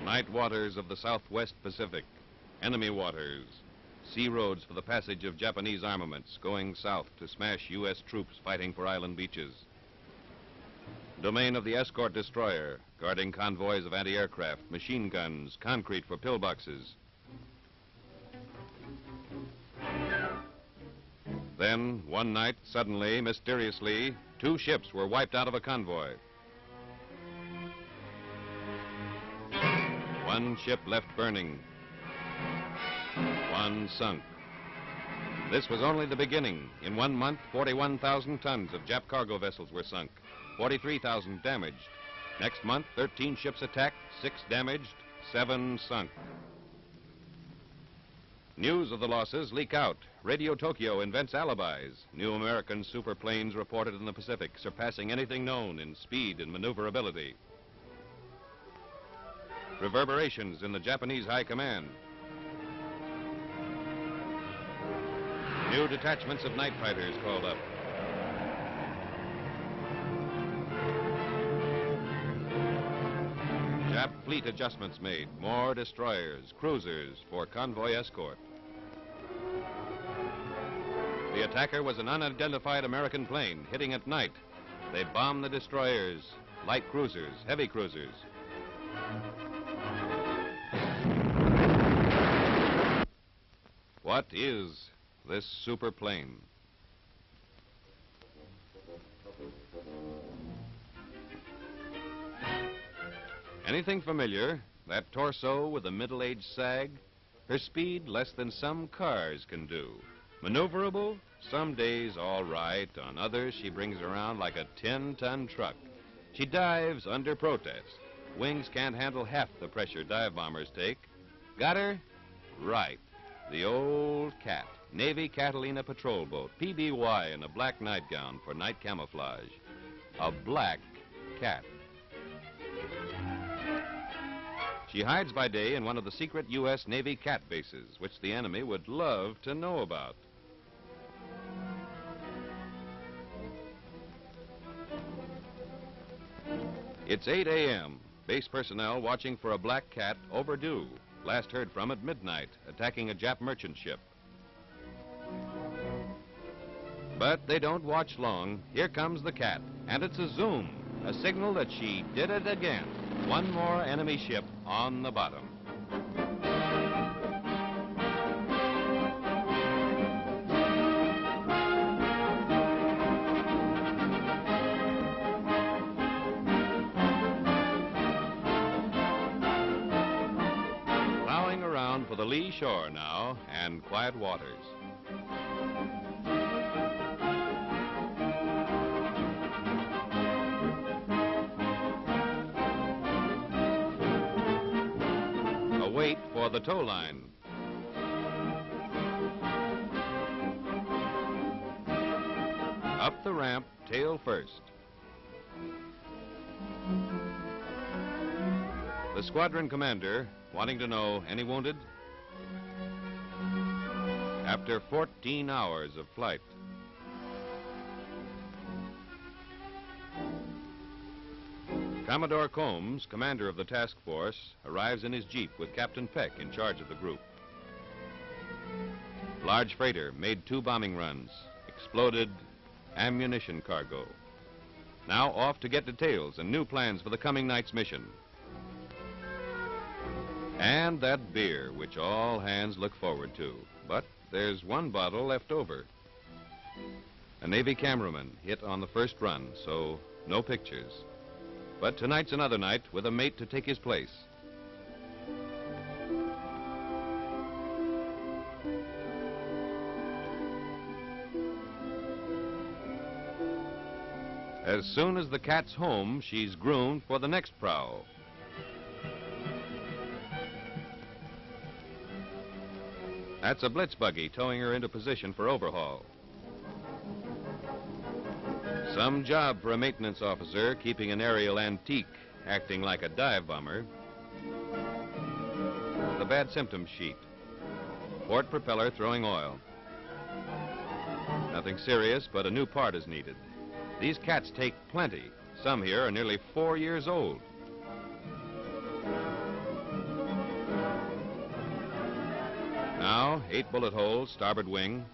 Night waters of the Southwest Pacific, enemy waters, sea roads for the passage of Japanese armaments going south to smash U.S. troops fighting for island beaches. Domain of the escort destroyer, guarding convoys of anti-aircraft, machine guns, concrete for pillboxes. Then, one night, suddenly, mysteriously, 2 ships were wiped out of a convoy. 1 ship left burning. 1 sunk. This was only the beginning. In 1 month, 41,000 tons of Jap cargo vessels were sunk, 43,000 damaged. Next month, 13 ships attacked, 6 damaged, 7 sunk. News of the losses leak out. Radio Tokyo invents alibis. New American superplanes reported in the Pacific, surpassing anything known in speed and maneuverability. Reverberations in the Japanese High Command. New detachments of night fighters called up. Jap fleet adjustments made. More destroyers, cruisers for convoy escort. The attacker was an unidentified American plane hitting at night. They bombed the destroyers, light cruisers, heavy cruisers. What is this super plane? Anything familiar? That torso with a middle-aged sag? Her speed less than some cars can do. Maneuverable? Some days all right. On others, she brings around like a 10-ton truck. She dives under protest. Wings can't handle half the pressure dive bombers take. Got her? Right. The old Cat. Navy Catalina patrol boat. PBY in a black nightgown for night camouflage. A black cat. She hides by day in one of the secret U.S. Navy cat bases, which the enemy would love to know about. It's 8 a.m. Base personnel watching for a black cat overdue. Last heard from at midnight, attacking a Jap merchant ship. But they don't watch long. Here comes the cat, and it's a zoom, a signal that she did it again. One more enemy ship on the bottom. Plowing around for the lee shore now and quiet waters. Wait for the tow line. Up the ramp, tail first. The squadron commander wanting to know, any wounded? After 14 hours of flight. Commodore Combs, commander of the task force, arrives in his jeep with Captain Peck in charge of the group. Large freighter made 2 bombing runs, exploded ammunition cargo. Now off to get details and new plans for the coming night's mission. And that beer, which all hands look forward to. But there's 1 bottle left over. A Navy cameraman hit on the first run, so no pictures. But tonight's another night with a mate to take his place. As soon as the cat's home, she's groomed for the next prowl. That's a blitz buggy towing her into position for overhaul. Some job for a maintenance officer keeping an aerial antique, acting like a dive bomber. The bad symptoms sheet. Port propeller throwing oil. Nothing serious, but a new part is needed. These cats take plenty. Some here are nearly 4 years old. Now, 8 bullet holes, starboard wing.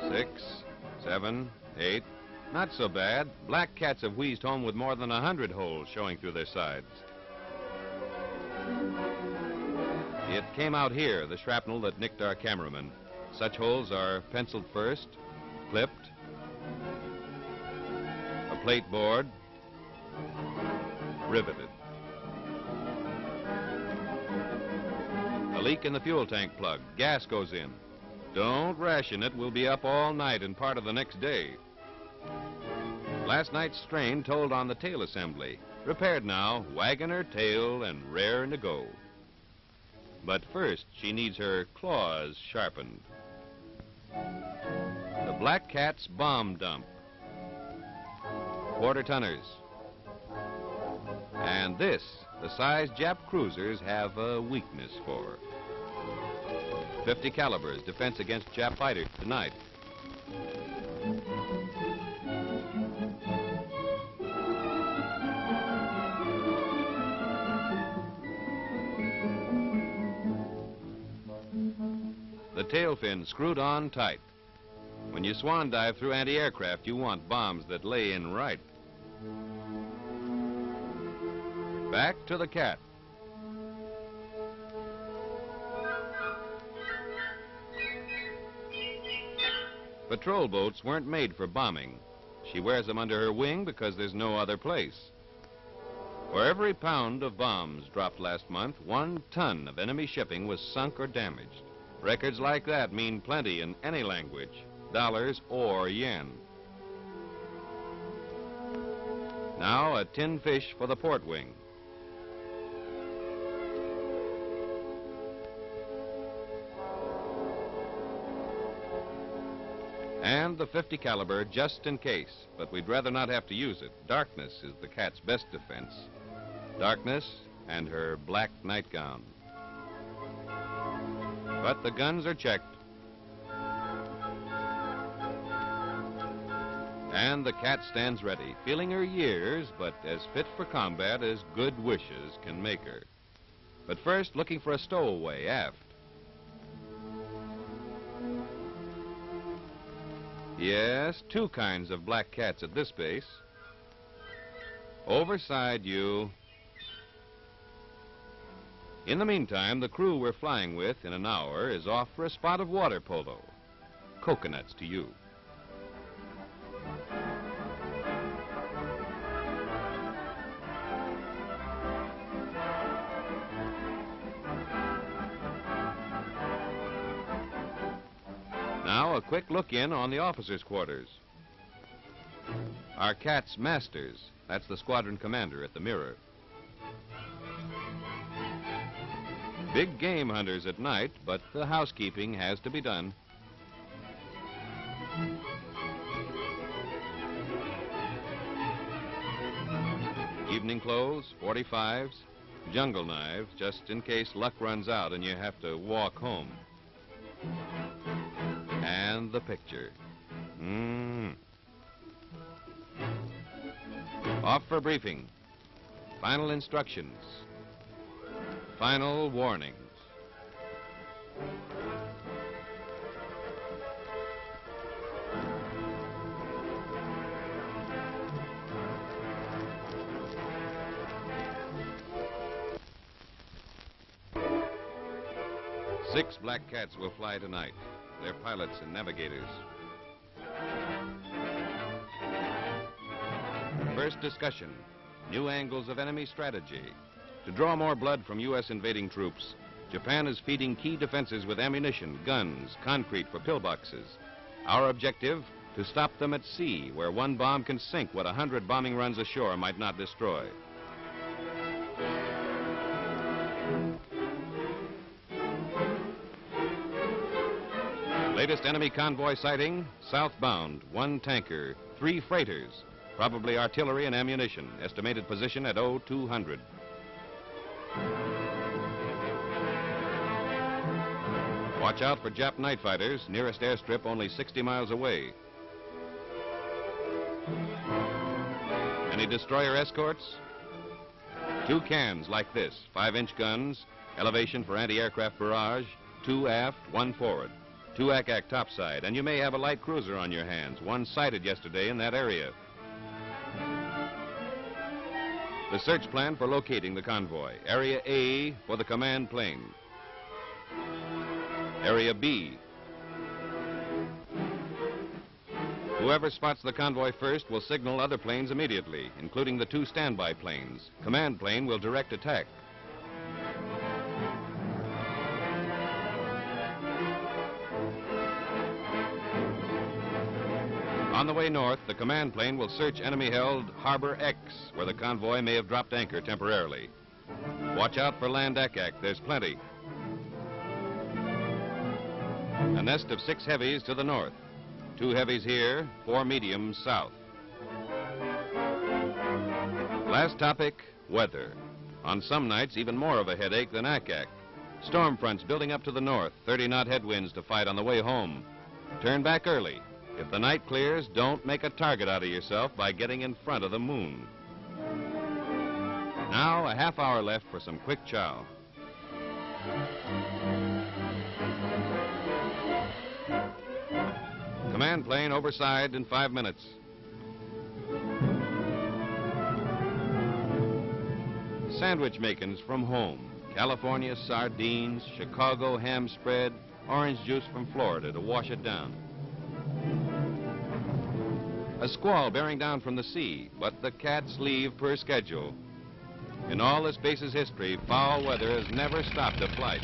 6, 7, 8. Not so bad. Black cats have wheezed home with more than 100 holes showing through their sides. It came out here, the shrapnel that nicked our cameraman. Such holes are penciled first, clipped, a plate board, riveted. A leak in the fuel tank plug. Gas goes in. Don't ration it. We'll be up all night and part of the next day. Last night's strain told on the tail assembly. Repaired now, wagon her tail and raring to go. But first, she needs her claws sharpened. The Black Cat's bomb dump. Quarter-tonners. And this, the size Jap cruisers have a weakness for. 50 calibers, defense against Jap fighters tonight. The tail fin screwed on tight. When you swan dive through anti-aircraft, you want bombs that lay in right. Back to the cat. Patrol boats weren't made for bombing. She wears them under her wing because there's no other place. For every pound of bombs dropped last month, 1 ton of enemy shipping was sunk or damaged. Records like that mean plenty in any language, dollars or yen. Now a tin fish for the port wing. And the 50 caliber just in case, but we'd rather not have to use it. Darkness is the cat's best defense. Darkness and her black nightgown. But the guns are checked. And the cat stands ready, feeling her years, but as fit for combat as good wishes can make her. But first, looking for a stowaway aft. Yes, 2 kinds of black cats at this base. Overside you. In the meantime, the crew we're flying with in an hour is off for a spot of water polo. Coconuts to you. Now a quick look in on the officers' quarters. Our cat's masters. That's the squadron commander at the mirror. Big game hunters at night, but the housekeeping has to be done. Evening clothes, 45s, jungle knives, just in case luck runs out and you have to walk home. And the picture. Off for briefing. Final instructions. Final warnings. Six black cats will fly tonight. They're pilots and navigators. First discussion, new angles of enemy strategy. To draw more blood from U.S. invading troops, Japan is feeding key defenses with ammunition, guns, concrete for pillboxes. Our objective, to stop them at sea, where 1 bomb can sink what 100 bombing runs ashore might not destroy. Latest enemy convoy sighting, southbound, 1 tanker, 3 freighters, probably artillery and ammunition, estimated position at 0200. Watch out for Jap night fighters, nearest airstrip only 60 miles away. Any destroyer escorts? 2 cans like this, 5-inch guns, Elevation for anti-aircraft barrage, 2 aft, 1 forward. 2 ack topside, and you may have a light cruiser on your hands, one sighted yesterday in that area. The search plan for locating the convoy. Area A for the command plane. Area B. Whoever spots the convoy first will signal other planes immediately, including the 2 standby planes. Command plane will direct attack. On the way north, the command plane will search enemy-held Harbor X, where the convoy may have dropped anchor temporarily. Watch out for land ack, there's plenty. A nest of 6 heavies to the north. 2 heavies here, 4 mediums south. Last topic, weather. On some nights, even more of a headache than ack. Storm fronts building up to the north, 30-knot headwinds to fight on the way home. Turn back early. If the night clears, don't make a target out of yourself by getting in front of the moon. Now, a half hour left for some quick chow. Command plane overside in 5 minutes. Sandwich makings from home. California sardines, Chicago ham spread, orange juice from Florida to wash it down. A squall bearing down from the sea, but the cats leave per schedule. In all this base's history, foul weather has never stopped a flight.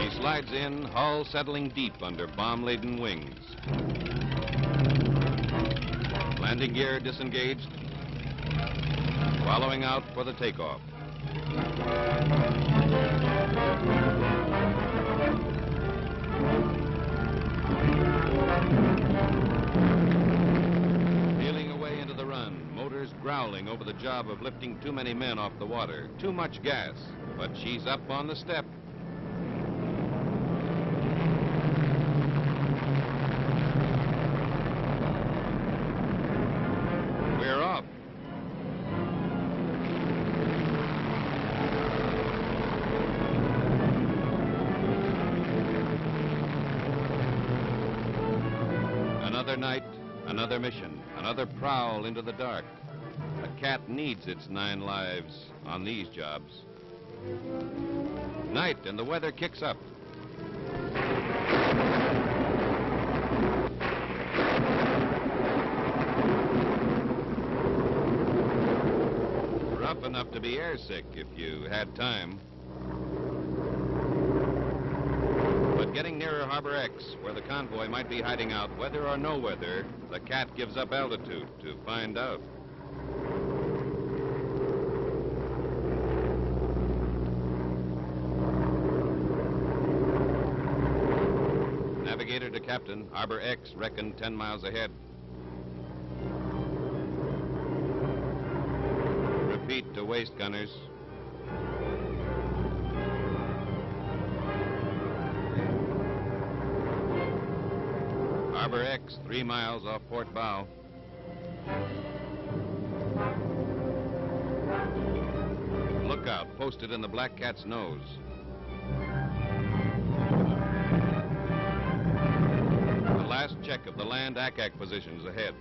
He slides in, hull settling deep under bomb-laden wings. Landing gear disengaged. Following out for the takeoff. Peeling away into the run, motors growling over the job of lifting too many men off the water. Too much gas, but she's up on the step. We're off. Another night, another mission, another prowl into the dark. A cat needs its 9 lives on these jobs. Night and the weather kicks up. Rough enough to be airsick if you had time. But getting nearer Harbor X, where the convoy might be hiding out, weather or no weather, the cat gives up altitude to find out. Navigator to captain, Harbor X reckoned 10 miles ahead. Repeat to waist gunners. Harbor X, 3 miles off port bow. Lookout posted in the Black Cat's nose. The last check of the land ack positions ahead.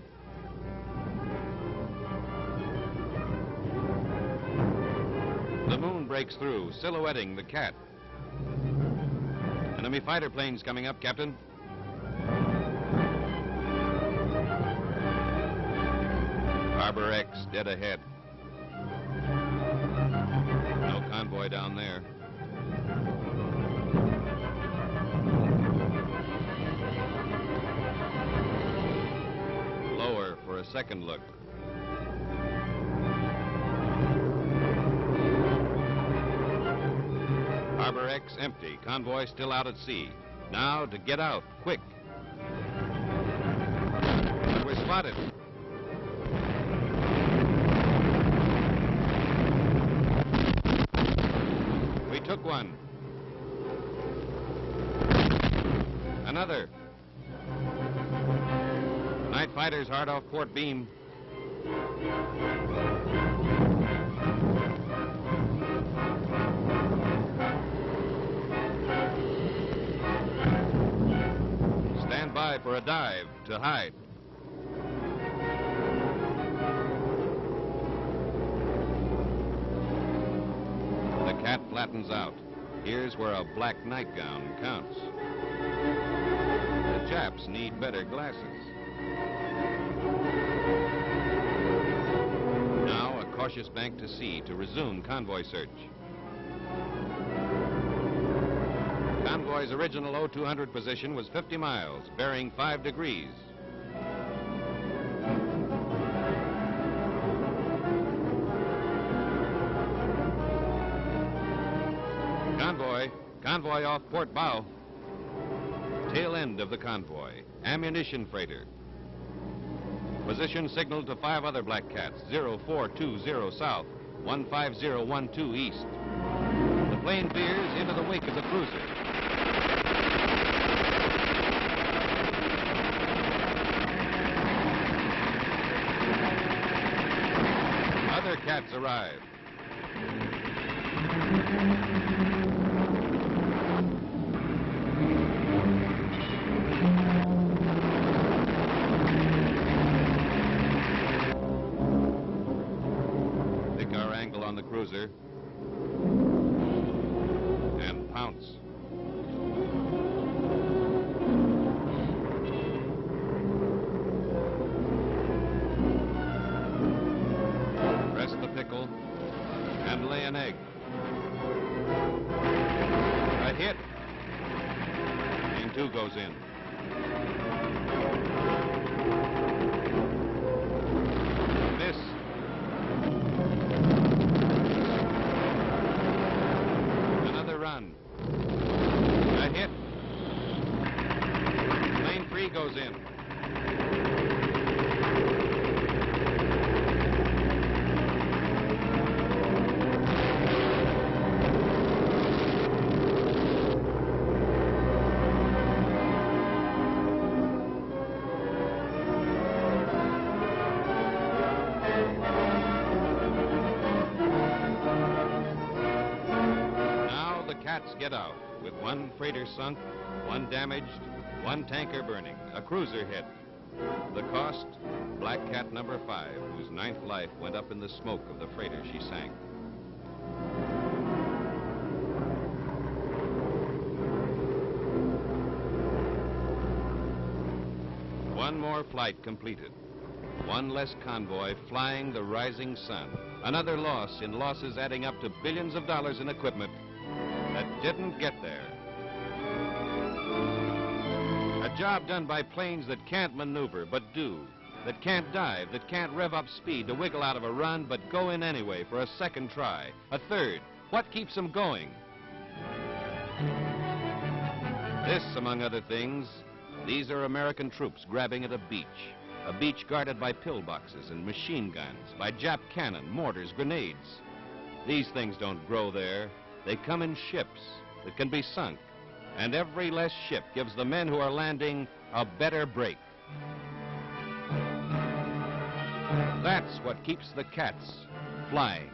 The moon breaks through, silhouetting the cat. Enemy fighter planes coming up, Captain. Harbor X dead ahead. No convoy down there. Lower for a second look. Harbor X empty. Convoy still out at sea. Now to get out, quick. We're spotted. We took one. Another. fighters hard off port beam. Stand by for a dive to hide. The cat flattens out. Here's where a black nightgown counts. The Japs need better glasses. Now a cautious bank to sea to resume convoy search. Convoy's original O-200 position was 50 miles, bearing 5 degrees. Convoy off port bow. Tail end of the convoy. Ammunition freighter. Position signaled to 5 other black cats. 0420 south, 15012 east. The plane veers into the wake of the cruiser. Other cats arrive. On the cruiser and pounce. Press the pickle and lay an egg. A hit. Plane 2 goes in. Miss. Run. A hit. Plane 3 goes in. Get out with 1 freighter sunk, 1 damaged, 1 tanker burning, a cruiser hit. The cost, Black Cat number 5, whose 9th life went up in the smoke of the freighter she sank. One more flight completed. 1 less convoy flying the rising sun. Another loss in losses adding up to billions of dollars in equipment that didn't get there. A job done by planes that can't maneuver but do, that can't dive, that can't rev up speed to wiggle out of a run but go in anyway for a second try, a third. What keeps them going? This, among other things, these are American troops grabbing at a beach guarded by pillboxes and machine guns, by Jap cannon, mortars, grenades. These things don't grow there. They come in ships that can be sunk, and every less ship gives the men who are landing a better break. That's what keeps the cats flying.